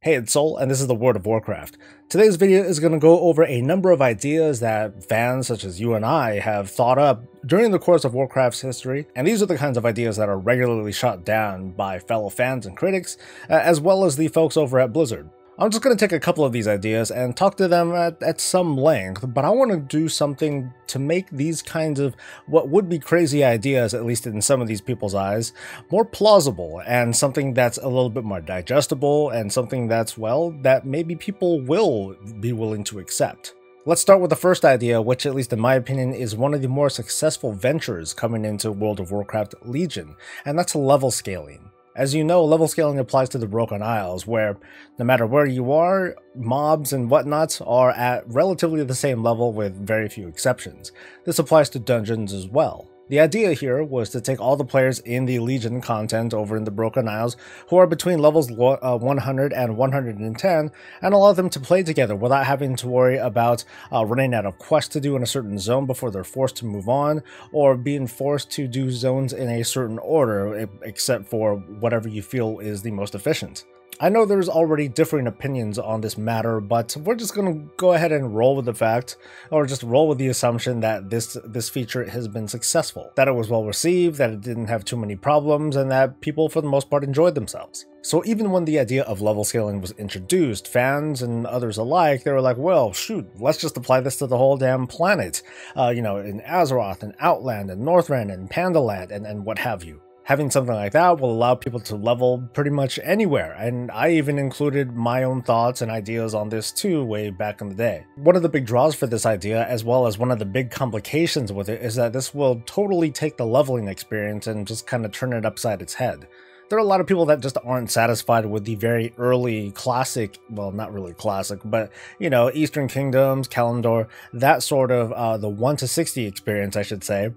Hey, it's Soul, and this is the World of Warcraft. Today's video is going to go over a number of ideas that fans such as you and I have thought up during the course of Warcraft's history, and these are the kinds of ideas that are regularly shot down by fellow fans and critics, as well as the folks over at Blizzard. I'm just going to take a couple of these ideas and talk to them at some length, but I want to do something to make these kinds of what would be crazy ideas, at least in some of these people's eyes, more plausible and something that's a little bit more digestible and something that's, well, that maybe people will be willing to accept. Let's start with the first idea, which at least in my opinion is one of the more successful ventures coming into World of Warcraft Legion, and that's level scaling. As you know, level scaling applies to the Broken Isles, where no matter where you are, mobs and whatnot are at relatively the same level with very few exceptions. This applies to dungeons as well. The idea here was to take all the players in the Legion content over in the Broken Isles who are between levels 100 and 110 and allow them to play together without having to worry about running out of quests to do in a certain zone before they're forced to move on, or being forced to do zones in a certain order except for whatever you feel is the most efficient. I know there's already differing opinions on this matter, but we're just going to go ahead and roll with the fact, or just roll with the assumption that this feature has been successful, that it was well received, that it didn't have too many problems, and that people for the most part enjoyed themselves. So even when the idea of level scaling was introduced, fans and others alike, they were like, well, shoot, let's just apply this to the whole damn planet, you know, in Azeroth and Outland and Northrend and Pandaland and what have you. Having something like that will allow people to level pretty much anywhere, and I even included my own thoughts and ideas on this too way back in the day. One of the big draws for this idea, as well as one of the big complications with it, is that this will totally take the leveling experience and just kind of turn it upside its head. There are a lot of people that just aren't satisfied with the very early classic, well, not really classic, but, you know, Eastern Kingdoms, Kalimdor, that sort of the 1 to 60 experience, I should say.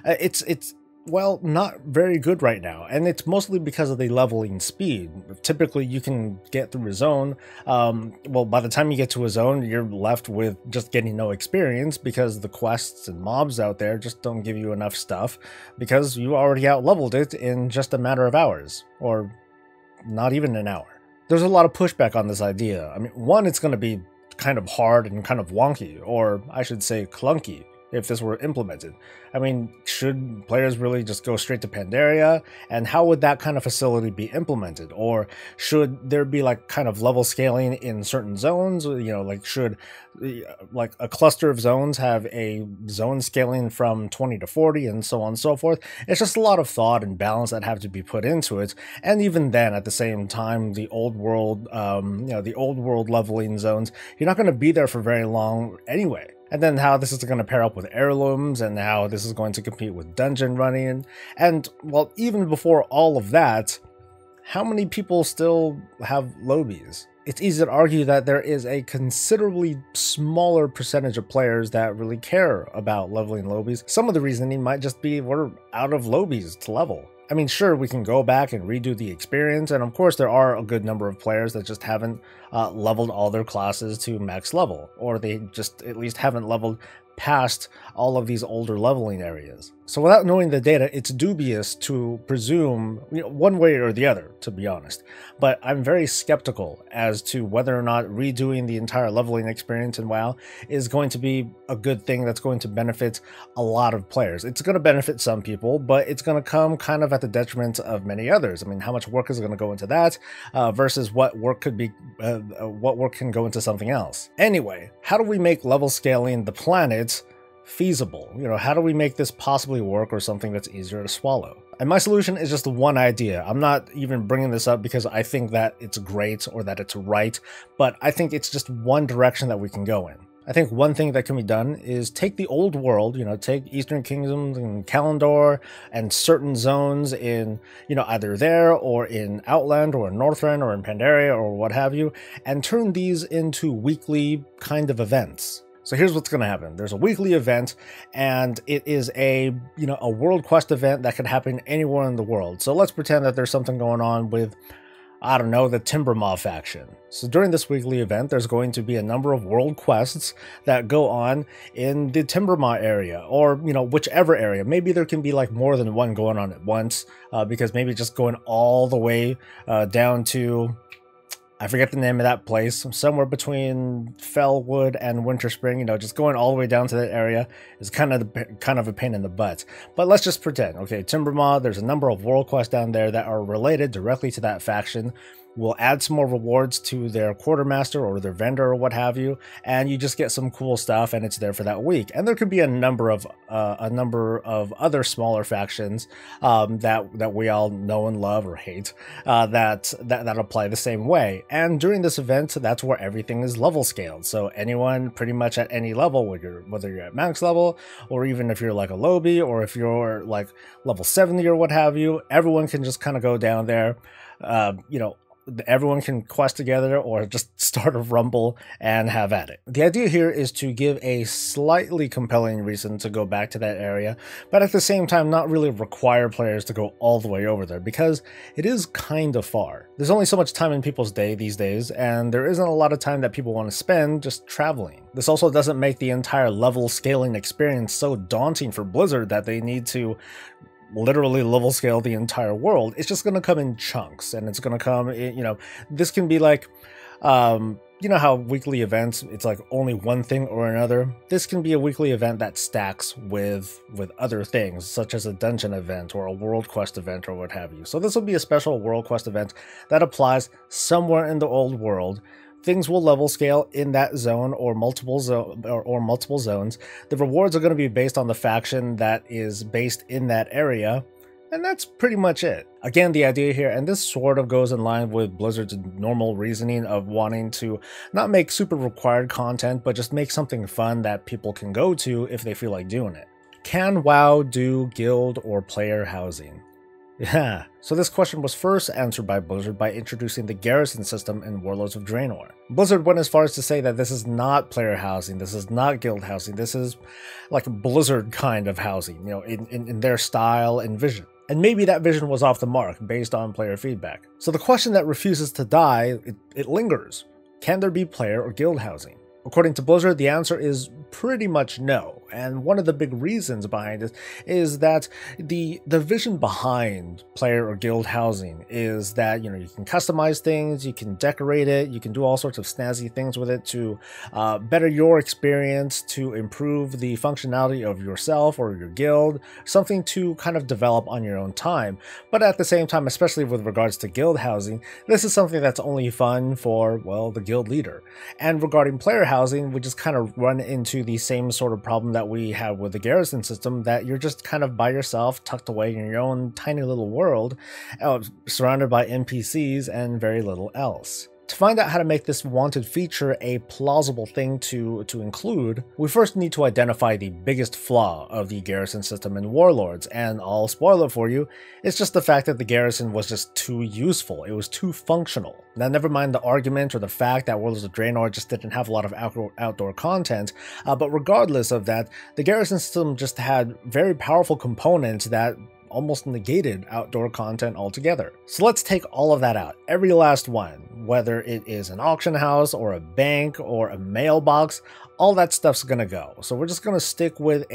It's well, not very good right now, and it's mostly because of the leveling speed. Typically, you can get through a zone. Well, by the time you get to a zone, you're left with just getting no experience because the quests and mobs out there just don't give you enough stuff because you already out-leveled it in just a matter of hours, or not even an hour. There's a lot of pushback on this idea. I mean, one, it's going to be kind of hard and kind of wonky, or I should say clunky, if this were implemented. I mean, should players really just go straight to Pandaria? And how would that kind of facility be implemented? Or should there be like kind of level scaling in certain zones? You know, like should like a cluster of zones have a zone scaling from 20 to 40 and so on and so forth? It's just a lot of thought and balance that have to be put into it. And even then, at the same time, the old world, you know, the old world leveling zones, you're not going to be there for very long anyway. And then how this is going to pair up with heirlooms, and how this is going to compete with dungeon running. And, well, even before all of that, how many people still have lobies? It's easy to argue that there is a considerably smaller percentage of players that really care about leveling lobies. Some of the reasoning might just be we're out of lobies to level. I mean, sure, we can go back and redo the experience, and of course there are a good number of players that just haven't leveled all their classes to max level, or they just at least haven't leveled past all of these older leveling areas. So without knowing the data, it's dubious to presume, you know, one way or the other, to be honest. But I'm very skeptical as to whether or not redoing the entire leveling experience in WoW is going to be a good thing that's going to benefit a lot of players. It's going to benefit some people, but it's going to come kind of at the detriment of many others. I mean, how much work is going to go into that versus what work could be, what work can go into something else? Anyway, how do we make level scaling the planet feasible? You know, how do we make this possibly work, or something that's easier to swallow? And my solution is just one idea. I'm not even bringing this up because I think that it's great or that it's right, but I think it's just one direction that we can go in. I think one thing that can be done is take the old world, you know, take Eastern Kingdoms and Kalimdor and certain zones in, you know, either there or in Outland or in Northrend or in Pandaria or what have you, and turn these into weekly kind of events. So here's what's going to happen. There's a weekly event, and it is a, you know, a world quest event that could happen anywhere in the world. So let's pretend that there's something going on with, I don't know, the Timbermaw faction. So during this weekly event, there's going to be a number of world quests that go on in the Timbermaw area, or, you know, whichever area. Maybe there can be like more than one going on at once, because maybe just going all the way down to, I forget the name of that place, somewhere between Fellwood and Winterspring, you know, just going all the way down to that area is kind of a pain in the butt. But let's just pretend, okay, Timbermaw, there's a number of world quests down there that are related directly to that faction. We'll add some more rewards to their quartermaster or their vendor or what have you, and you just get some cool stuff, and it's there for that week. And there could be a number of other smaller factions that we all know and love or hate that apply the same way. And during this event, that's where everything is level scaled. So anyone pretty much at any level, whether you're at max level or even if you're like a lowbie or if you're like level 70 or what have you, everyone can just kind of go down there. You know, everyone can quest together or just start a rumble and have at it. The idea here is to give a slightly compelling reason to go back to that area, but at the same time not really require players to go all the way over there because it is kind of far. There's only so much time in people's day these days, and there isn't a lot of time that people want to spend just traveling. This also doesn't make the entire level scaling experience so daunting for Blizzard that they need to literally level scale the entire world. It's just going to come in chunks, and it's going to come in, you know, this can be like, you know how weekly events, it's like only one thing or another. This can be a weekly event that stacks with other things, such as a dungeon event or a world quest event or what have you. So this will be a special world quest event that applies somewhere in the old world. Things will level scale in that zone or multiple zones. The rewards are going to be based on the faction that is based in that area, and that's pretty much it. Again, the idea here, and this sort of goes in line with Blizzard's normal reasoning of wanting to not make super required content, but just make something fun that people can go to if they feel like doing it. Can WoW do guild or player housing? Yeah, so this question was first answered by Blizzard by introducing the garrison system in Warlords of Draenor. Blizzard went as far as to say that this is not player housing, this is not guild housing, this is like a Blizzard kind of housing, you know, in their style and vision. And maybe that vision was off the mark based on player feedback. So the question that refuses to die, it lingers. Can there be player or guild housing? According to Blizzard, the answer is pretty much no, and one of the big reasons behind it is that the vision behind player or guild housing is that, you know, you can customize things, you can decorate it, you can do all sorts of snazzy things with it to better your experience, to improve the functionality of yourself or your guild, something to kind of develop on your own time. But at the same time, especially with regards to guild housing, this is something that's only fun for, well, the guild leader. And regarding player housing, we just kind of run into the same sort of problem that we have with the garrison system, that you're just kind of by yourself, tucked away in your own tiny little world, surrounded by NPCs and very little else. To find out how to make this wanted feature a plausible thing to include, we first need to identify the biggest flaw of the garrison system in Warlords, and I'll spoil it for you, it's just the fact that the garrison was just too useful, it was too functional. Now never mind the argument or the fact that Warlords of Draenor just didn't have a lot of outdoor content, but regardless of that, the garrison system just had very powerful components that almost negated outdoor content altogether. So let's take all of that out, every last one, whether it is an auction house or a bank or a mailbox, all that stuff's gonna go. So we're just gonna stick with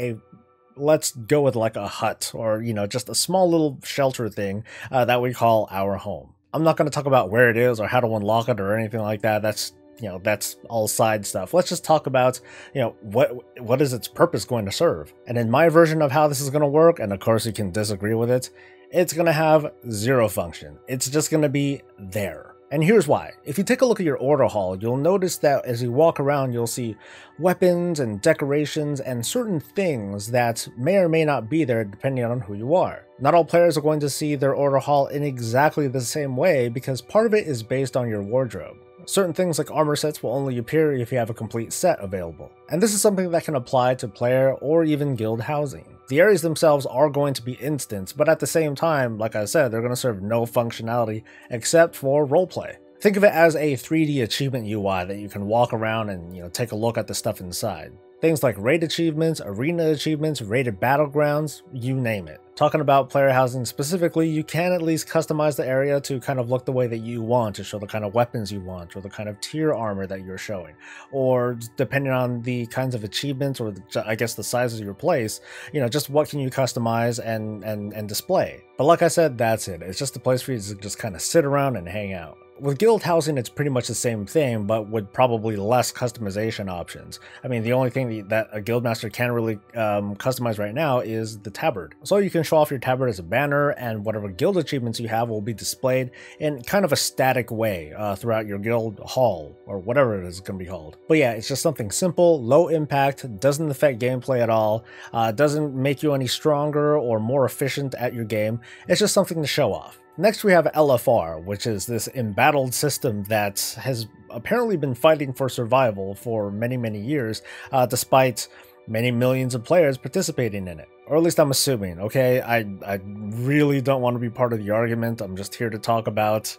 let's go with like a hut or, you know, just a small little shelter thing that we call our home. I'm not gonna talk about where it is or how to unlock it or anything like that. That's, you know, that's all side stuff. Let's just talk about, you know, what is its purpose going to serve? And in my version of how this is going to work, and of course you can disagree with it, it's going to have zero function. It's just going to be there. And here's why. If you take a look at your order hall, you'll notice that as you walk around, you'll see weapons and decorations and certain things that may or may not be there depending on who you are. Not all players are going to see their order hall in exactly the same way because part of it is based on your wardrobe. Certain things like armor sets will only appear if you have a complete set available. And this is something that can apply to player or even guild housing. The areas themselves are going to be instants, but at the same time, like I said, they're going to serve no functionality except for roleplay. Think of it as a 3D achievement UI that you can walk around and, you know, take a look at the stuff inside. Things like raid achievements, arena achievements, raided battlegrounds, you name it. Talking about player housing specifically, you can at least customize the area to kind of look the way that you want, to show the kind of weapons you want, or the kind of tier armor that you're showing. Or depending on the kinds of achievements, or I guess the size of your place, you know, just what can you customize and display. But like I said, that's it. It's just a place for you to just kind of sit around and hang out. With guild housing, it's pretty much the same thing, but with probably less customization options. I mean, the only thing that a guildmaster can really customize right now is the tabard. So you can show off your tabard as a banner, and whatever guild achievements you have will be displayed in kind of a static way throughout your guild hall, or whatever it is going to be called. But yeah, it's just something simple, low impact, doesn't affect gameplay at all, doesn't make you any stronger or more efficient at your game. It's just something to show off. Next we have LFR, which is this embattled system that has apparently been fighting for survival for many years, despite many millions of players participating in it. Or at least I'm assuming, okay? I really don't want to be part of the argument, I'm just here to talk about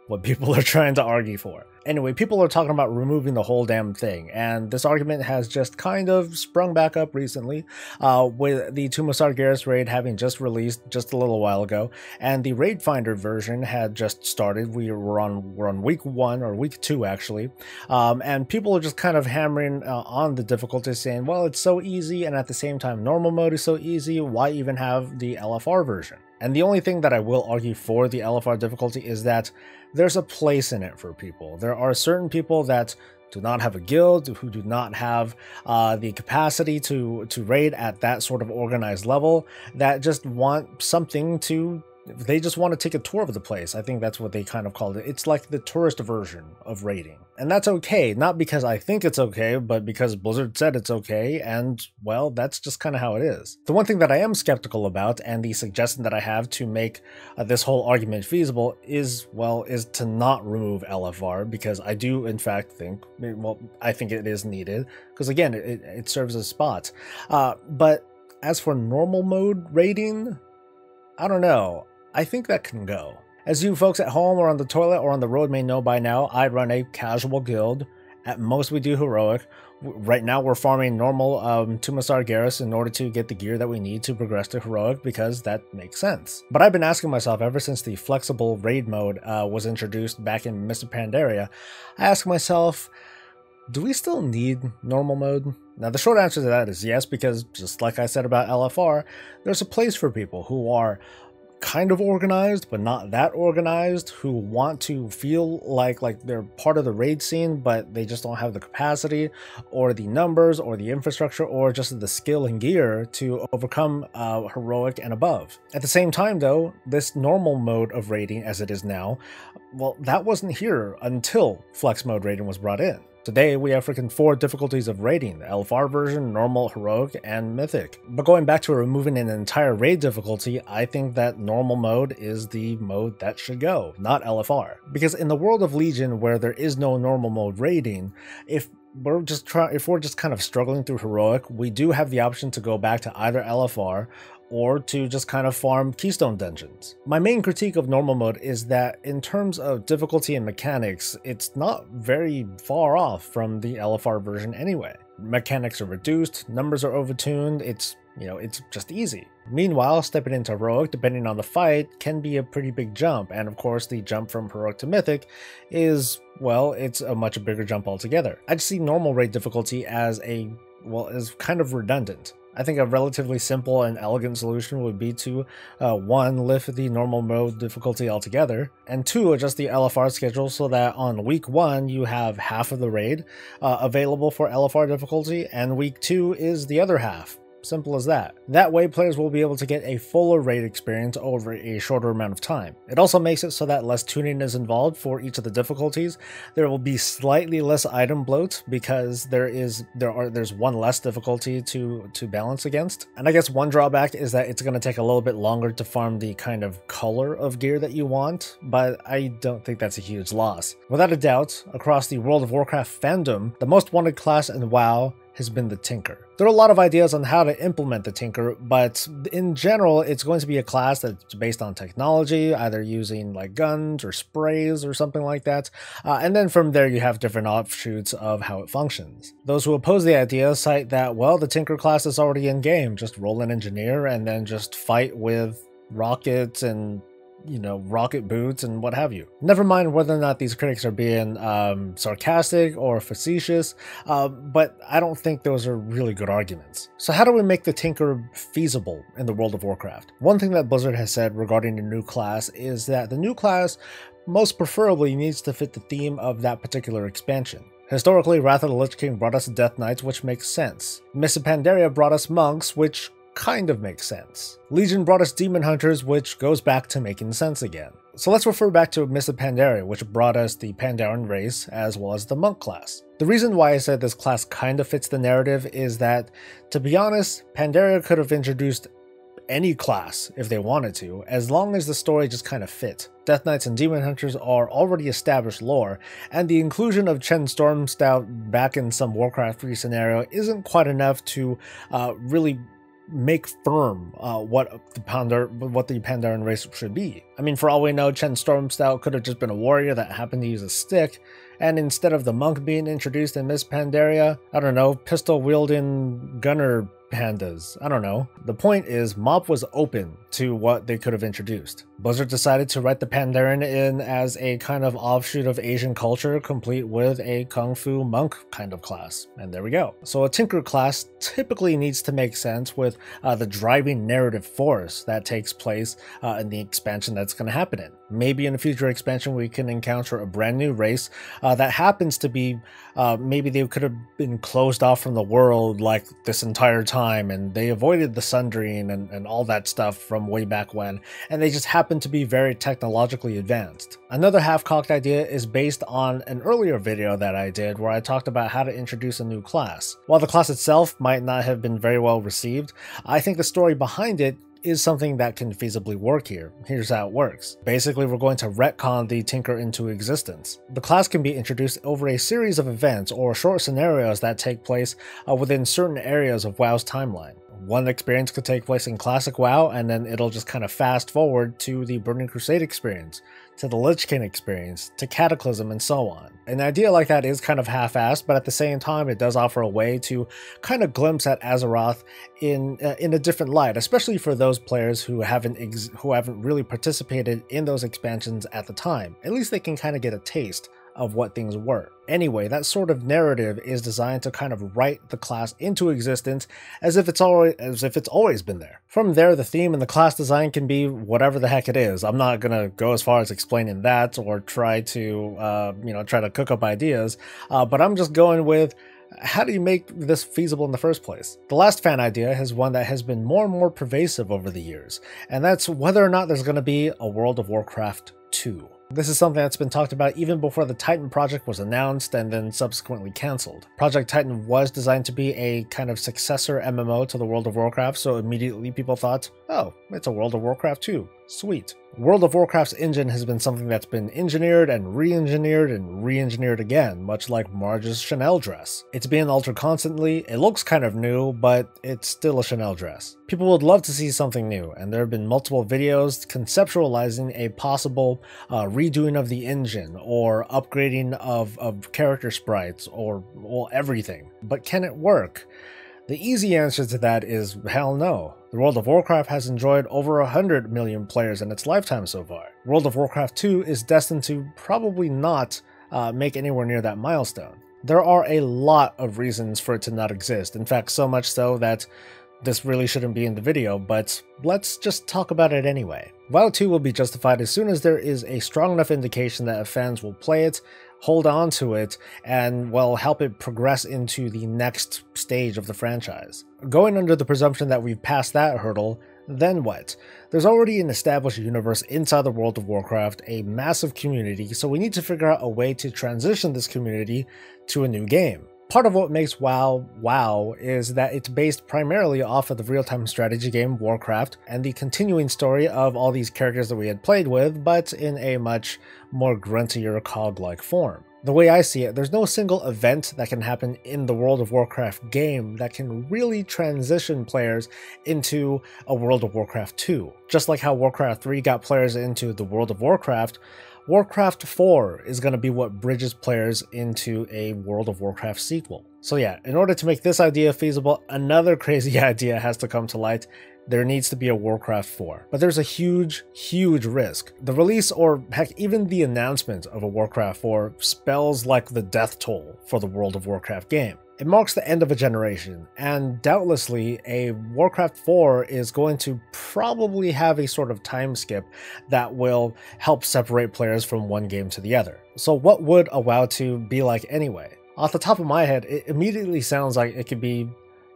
what people are trying to argue for. Anyway, people are talking about removing the whole damn thing, and this argument has just kind of sprung back up recently, with the Tomb of Sargeras raid having just released just a little while ago, and the Raid Finder version had just started. We're on week 1, or week 2 actually, and people are just kind of hammering on the difficulty, saying, well, it's so easy, and at the same time normal mode is so easy, why even have the LFR version? And the only thing that I will argue for the LFR difficulty is that there's a place in it for people. There are certain people that do not have a guild, who do not have the capacity to raid at that sort of organized level, that just want something to... They just want to take a tour of the place. I think that's what they kind of called it. It's like the tourist version of raiding. And that's okay, not because I think it's okay, but because Blizzard said it's okay, and, well, that's just kind of how it is. The one thing that I am skeptical about, and the suggestion that I have to make this whole argument feasible is, well, is to not remove LFR, because I do, in fact, think, well, I think it is needed, because, again, it serves as spots. But as for normal mode raiding, I don't know. I think that can go. As you folks at home or on the toilet or on the road may know by now, I run a casual guild. At most we do heroic. Right now we're farming normal Tomb of Sargeras in order to get the gear that we need to progress to heroic, because that makes sense. But I've been asking myself ever since the flexible raid mode was introduced back in Mr. Pandaria, I ask myself, do we still need normal mode? Now the short answer to that is yes, because just like I said about LFR, there's a place for people who are kind of organized but not that organized, who want to feel like they're part of the raid scene, but they just don't have the capacity or the numbers or the infrastructure or just the skill and gear to overcome heroic and above. At the same time though, this normal mode of raiding as it is now, well, that wasn't here until flex mode raiding was brought in. Today, we have freaking 4 difficulties of raiding: the LFR version, normal, heroic, and mythic. But going back to removing an entire raid difficulty, I think that normal mode is the mode that should go, not LFR. Because in the world of Legion, where there is no normal mode raiding, if we're just kind of struggling through heroic, we do have the option to go back to either LFR or to just kind of farm keystone dungeons. My main critique of normal mode is that in terms of difficulty and mechanics, it's not very far off from the LFR version anyway. Mechanics are reduced, numbers are overtuned, it's just easy. Meanwhile, stepping into heroic, depending on the fight, can be a pretty big jump, and of course the jump from heroic to mythic is, well, it's a much bigger jump altogether. I just see normal raid difficulty as as kind of redundant. I think a relatively simple and elegant solution would be to 1. Lift the normal mode difficulty altogether, and 2. Adjust the LFR schedule so that on week 1 you have half of the raid available for LFR difficulty, and week 2 is the other half. Simple as that. That way players will be able to get a fuller raid experience over a shorter amount of time. It also makes it so that less tuning is involved for each of the difficulties. There will be slightly less item bloat because there's one less difficulty to balance against. And I guess one drawback is that it's going to take a little bit longer to farm the kind of color of gear that you want, but I don't think that's a huge loss. Without a doubt, across the World of Warcraft fandom, the most wanted class in WoW has been the Tinker. There are a lot of ideas on how to implement the Tinker, but in general, it's going to be a class that's based on technology, either using like guns or sprays or something like that. And then from there, you have different offshoots of how it functions. Those who oppose the idea cite that, well, the Tinker class is already in game. Just roll an engineer and then just fight with rockets and rocket boots and what have you. Never mind whether or not these critics are being sarcastic or facetious, but I don't think those are really good arguments. So how do we make the Tinker feasible in the World of Warcraft? One thing that Blizzard has said regarding the new class is that the new class most preferably needs to fit the theme of that particular expansion. Historically, Wrath of the Lich King brought us Death Knights, which makes sense. Mists of Pandaria brought us monks, which kind of makes sense. Legion brought us Demon Hunters, which goes back to making sense again. So let's refer back to Mists of Pandaria, which brought us the Pandaren race as well as the monk class. The reason why I said this class kind of fits the narrative is that, to be honest, Pandaria could have introduced any class if they wanted to, as long as the story just kind of fit. Death Knights and Demon Hunters are already established lore, and the inclusion of Chen Stormstout back in some Warcraft 3 scenario isn't quite enough to really make firm what the Pandaren race should be. I mean, for all we know, Chen Stormstout could have just been a warrior that happened to use a stick, and instead of the monk being introduced in Mists of Pandaria, I don't know, pistol-wielding gunner pandas. I don't know. The point is, MoP was open to what they could have introduced. Blizzard decided to write the Pandaren in as a kind of offshoot of Asian culture, complete with a Kung Fu monk kind of class. And there we go. So a Tinker class typically needs to make sense with the driving narrative force that takes place in the expansion that's going to happen in. Maybe in a future expansion we can encounter a brand new race that happens to be, maybe they could have been closed off from the world like this entire time, and they avoided the Sundering and all that stuff from way back when, and they just happen to be very technologically advanced. Another half-cocked idea is based on an earlier video that I did where I talked about how to introduce a new class. While the class itself might not have been very well received, I think the story behind it is something that can feasibly work here. Here's how it works. Basically, we're going to retcon the Tinker into existence. The class can be introduced over a series of events or short scenarios that take place within certain areas of WoW's timeline. One experience could take place in Classic WoW, and then it'll just kind of fast forward to the Burning Crusade experience, to the Lich King experience, to Cataclysm, and so on. An idea like that is kind of half-assed, but at the same time it does offer a way to kind of glimpse at Azeroth in a different light, especially for those players who haven't really participated in those expansions at the time. At least they can kind of get a taste of what things were. Anyway, that sort of narrative is designed to kind of write the class into existence as if it's always been there. From there, the theme and the class design can be whatever the heck it is. I'm not gonna go as far as explaining that or try to cook up ideas, but I'm just going with, how do you make this feasible in the first place? The last fan idea is one that has been more and more pervasive over the years, and that's whether or not there's going to be a World of Warcraft 2. This is something that's been talked about even before the Titan project was announced and then subsequently cancelled. Project Titan was designed to be a kind of successor MMO to the World of Warcraft, so immediately people thought, oh, it's a World of Warcraft 2. Sweet. World of Warcraft's engine has been something that's been engineered and re-engineered again, much like Marge's Chanel dress. It's being altered constantly, it looks kind of new, but it's still a Chanel dress. People would love to see something new, and there have been multiple videos conceptualizing a possible redoing of the engine, or upgrading of character sprites, or well, everything. But can it work? The easy answer to that is hell no. The World of Warcraft has enjoyed over 100 million players in its lifetime so far. World of Warcraft 2 is destined to probably not make anywhere near that milestone. There are a lot of reasons for it to not exist, in fact so much so that this really shouldn't be in the video, but let's just talk about it anyway. WoW 2 will be justified as soon as there is a strong enough indication that fans will play it, hold on to it, and well, help it progress into the next stage of the franchise. Going under the presumption that we've passed that hurdle, then what? There's already an established universe inside the World of Warcraft, a massive community, so we need to figure out a way to transition this community to a new game. Part of what makes WoW WoW is that it's based primarily off of the real-time strategy game Warcraft and the continuing story of all these characters that we had played with, but in a much more gruntier cog-like form. The way I see it, there's no single event that can happen in the World of Warcraft game that can really transition players into a World of Warcraft 2. Just like how Warcraft 3 got players into the World of Warcraft, Warcraft 4 is going to be what bridges players into a World of Warcraft sequel. So yeah, in order to make this idea feasible, another crazy idea has to come to light, there needs to be a Warcraft 4. But there's a huge, huge risk. The release, or heck, even the announcement of a Warcraft 4 spells like the death toll for the World of Warcraft game. It marks the end of a generation, and doubtlessly a Warcraft 4 is going to probably have a sort of time skip that will help separate players from one game to the other. So what would a WoW 2 be like anyway? Off the top of my head, it immediately sounds like it could be,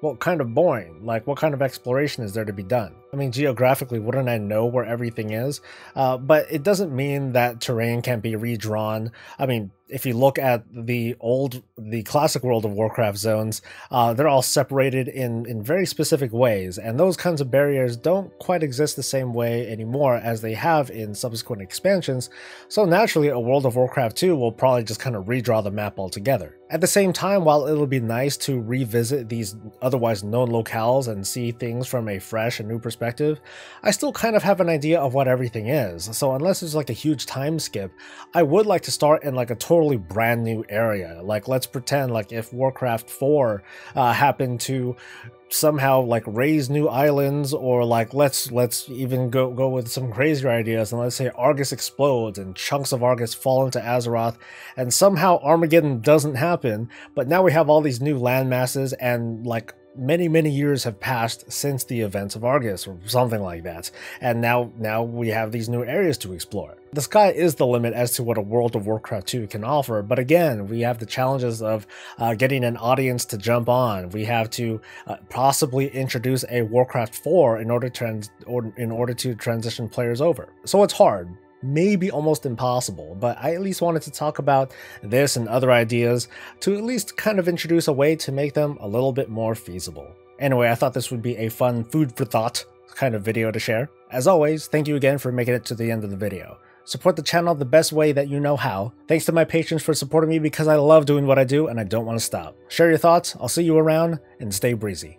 well, kind of boring. Like, what kind of exploration is there to be done? I mean, geographically, wouldn't I know where everything is? But it doesn't mean that terrain can't be redrawn. I mean, if you look at the classic World of Warcraft zones, they're all separated in very specific ways, and those kinds of barriers don't quite exist the same way anymore as they have in subsequent expansions, so naturally a World of Warcraft 2 will probably just kind of redraw the map altogether. At the same time, while it'll be nice to revisit these otherwise known locales and see things from a fresh and new perspective, I still kind of have an idea of what everything is, so unless there's like a huge time skip, I would like to start in like a totally brand new area. Like, let's pretend like if Warcraft 4 happened to somehow like raise new islands, or like let's even go with some crazier ideas, and let's say Argus explodes and chunks of Argus fall into Azeroth, and somehow Armageddon doesn't happen, but now we have all these new land masses, and like many years have passed since the events of Argus or something like that, and now we have these new areas to explore. The sky is the limit as to what a World of Warcraft 2 can offer, but again, we have the challenges of getting an audience to jump on. We have to possibly introduce a Warcraft 4 in order to transition players over. So it's hard. Maybe almost impossible, but I at least wanted to talk about this and other ideas to at least kind of introduce a way to make them a little bit more feasible. Anyway, I thought this would be a fun food for thought kind of video to share. As always, thank you again for making it to the end of the video. Support the channel the best way that you know how. Thanks to my patrons for supporting me because I love doing what I do and I don't want to stop. Share your thoughts, I'll see you around, and stay breezy.